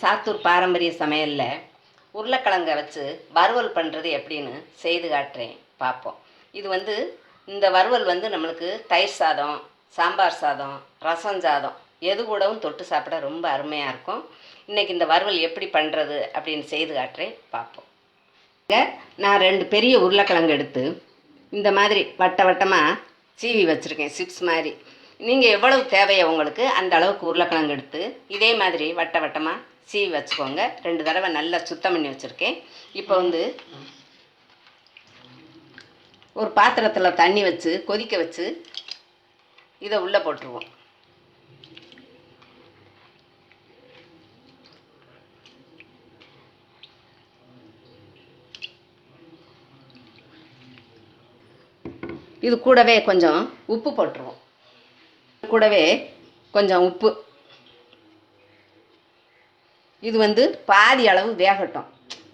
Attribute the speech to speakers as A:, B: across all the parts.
A: சாத்தூர் பாரம்பரிய சமையலில் உருளைக்கிழங்கை வச்சு வறுவல் பண்ணுறது எப்படின்னு செய்து காட்டுறேன், பார்ப்போம். இது இந்த வறுவல் நம்மளுக்கு தயிர் சாதம், சாம்பார் சாதம், ரசம் சாதம் எது கூடவும் தொட்டு சாப்பிட ரொம்ப அருமையாக இருக்கும். இன்றைக்கி இந்த வறுவல் எப்படி பண்ணுறது அப்படின்னு செய்து காட்டுறேன், பார்ப்போம். நான் 2 பெரிய உருளைக்கிழங்கு எடுத்து இந்த மாதிரி வட்ட வட்டமாக சீவி வச்சுருக்கேன், சிப்ஸ் மாதிரி. நீங்கள் எவ்வளவு தேவையோ உங்களுக்கு அந்த அளவுக்கு உருளைக்கிழங்கு எடுத்து இதே மாதிரி வட்ட வட்டமாக சீவி வச்சுக்கோங்க. 2 தடவை நல்லா சுத்தம் பண்ணி வச்சுருக்கேன். இப்போ ஒரு பாத்திரத்தில் தண்ணி வச்சு கொதிக்க வச்சு இதை உள்ளே போட்டுருவோம். இது கூடவே கொஞ்சம் உப்பு போட்டுருவோம். கூடவே கொஞ்சம் உப்பு. இது பாதி அளவு வேகட்டும்.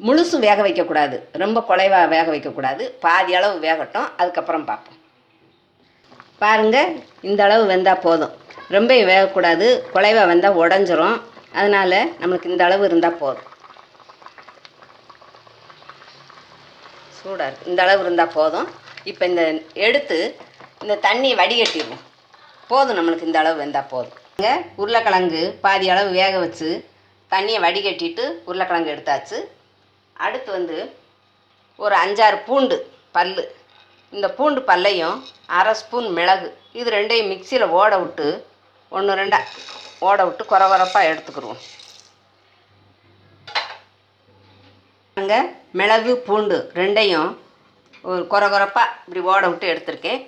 A: முழுசு வேக வைக்கக்கூடாது, ரொம்ப குலைவாக வேக வைக்கக்கூடாது. பாதி அளவு வேகட்டும், அதுக்கப்புறம் பார்ப்போம். பாருங்கள், இந்த அளவு வெந்தால் போதும். ரொம்ப வேகக்கூடாது, குலைவாக வெந்தால் உடஞ்சிரும். அதனால் நம்மளுக்கு இந்த அளவு இருந்தால் போதும். சூடாக இருக்குது, இந்த அளவு இருந்தால் போதும். இப்போ எடுத்து இந்த தண்ணியை வடிகட்டிடுவோம். போதும், நம்மளுக்கு இந்த அளவு வெந்தால் போதும். இங்கே உருளைக்கிழங்கு பாதி அளவு வேக வச்சு தண்ணியை வடிகட்டிட்டு உருளைக்கிழங்கு எடுத்தாச்சு. அடுத்து ஒரு 5-6 பூண்டு பல். இந்த பூண்டு பல்லையும் 1/2 ஸ்பூன் மிளகு, இது 2ஐயும் மிக்சியில் ஓட விட்டு 1-2 ஓட விட்டு குறகுறப்பாக எடுத்துக்கிடுவோம். நாங்கள் மிளகு பூண்டு 2ஐயும் ஒரு குறகுறப்பாக இப்படி ஓட விட்டு எடுத்திருக்கேன்.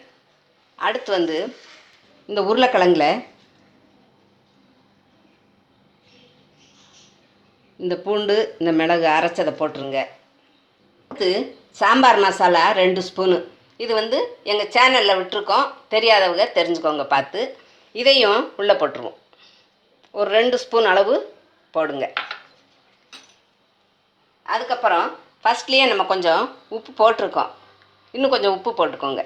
A: அடுத்து இந்த உருளைக்கிழங்குல இந்த பூண்டு இந்த மிளகு அரைச்சதை போட்டுருங்க. அடுத்து சாம்பார் மசாலா 2 ஸ்பூனு. இது எங்கள் சேனலில் விட்டுருக்கோம், தெரியாதவங்க தெரிஞ்சுக்கோங்க பார்த்து. இதையும் உள்ளே போட்டுருவோம். ஒரு 2 ஸ்பூன் அளவு போடுங்க. அதுக்கப்புறம் ஃபஸ்ட்லேயே நம்ம கொஞ்சம் உப்பு போட்டிருக்கோம், இன்னும் கொஞ்சம் உப்பு போட்டுக்கோங்க.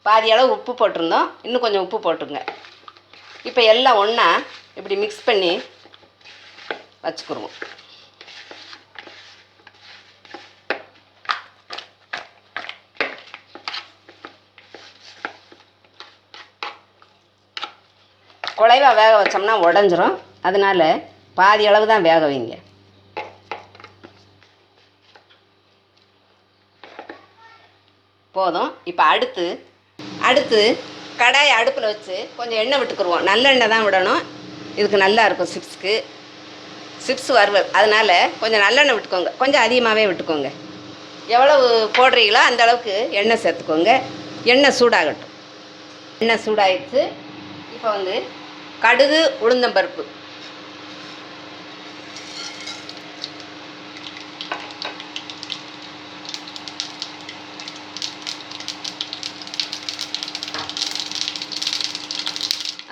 A: பாதி அளவு உப்பு போட்டிருந்தோம், இன்னும் கொஞ்சம் உப்பு போட்டுங்க. இப்போ எல்லாம் ஒன்றா இப்படி மிக்ஸ் பண்ணி வச்சுக்கிடுவோம். குலைவாக வேக வச்சோம்னா உடஞ்சிரும். அதனால் பாதி அளவு தான் வேக வைங்க. போதும். இப்போ அடுத்து கடாயை அடுப்பில் வச்சு கொஞ்சம் எண்ணெய் விட்டுக்குருவோம். நல்லெண்ணெய் தான் விடணும், இதுக்கு நல்லா இருக்கும் சிப்ஸ் வறுவல். அதனால் கொஞ்சம் நல்லெண்ணெய் விட்டுக்கோங்க, கொஞ்சம் அதிகமாகவே விட்டுக்கோங்க. எவ்வளவு போடுறீங்களோ அந்த அளவுக்கு எண்ணெய் சேர்த்துக்கோங்க. எண்ணெய் சூடாகட்டும். எண்ணெய் சூடாகிடுச்சு. இப்போ கடுகு, உளுந்தம்பருப்பு,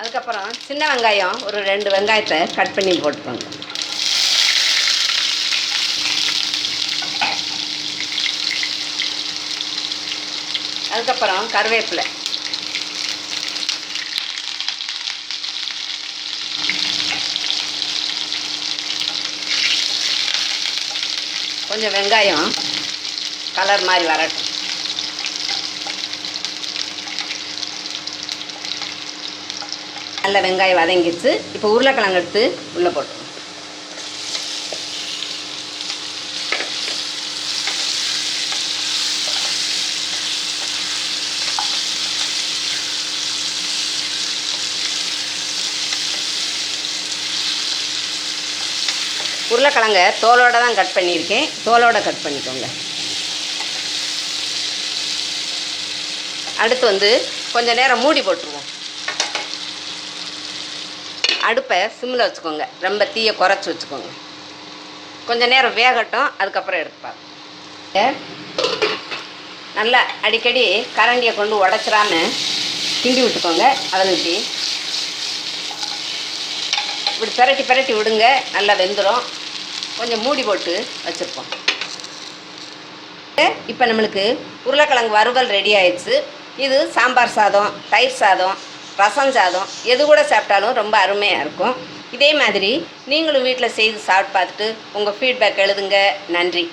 A: அதுக்கப்புறம் சின்ன வெங்காயம் ஒரு 2 வெங்காயத்தை கட் பண்ணி போட்டுக்கோங்க. அதுக்கப்புறம் கருவேப்பிலை, கொஞ்சம் வெங்காயம் கலர் மாதிரி வரட்டும். நல்ல வெங்காயம் வதங்கிடுச்சு. இப்போ உருளைக்கிழங்கு எடுத்து உள்ளே போட்டுருவோம். உருளைக்கிழங்கை தோலோடு தான் கட் பண்ணியிருக்கேன், தோலோடு கட் பண்ணிக்கோங்க. அடுத்து கொஞ்சம் நேரம் மூடி போட்டுருவோம். அடுப்பை சிம்மில் வச்சுக்கோங்க, ரொம்ப தீயை குறைச்சி வச்சுக்கோங்க. கொஞ்சம் நேரம் வேகட்டும், அதுக்கப்புறம் எடுத்துப்பாங்க. நல்லா அடிக்கடி கரண்டியை கொண்டு உடச்சிடாம கிண்டி விட்டுக்கோங்க. வதங்கி இப்படி பிரட்டி விடுங்க, நல்லா வெந்துடும். கொஞ்சம் மூடி போட்டு வச்சுருப்போம். இப்போ நம்மளுக்கு உருளைக்கிழங்கு வறுவல் ரெடி ஆயிடுச்சு. இது சாம்பார் சாதம், தயிர் சாதம், ரசம் சாதம் எது கூட சாப்பிட்டாலும் ரொம்ப அருமையாக இருக்கும். இதே மாதிரி நீங்களும் வீட்டில் செய்து சாப்பிட்டு பார்த்துட்டு உங்கள் ஃபீட்பேக் எழுதுங்க. நன்றி.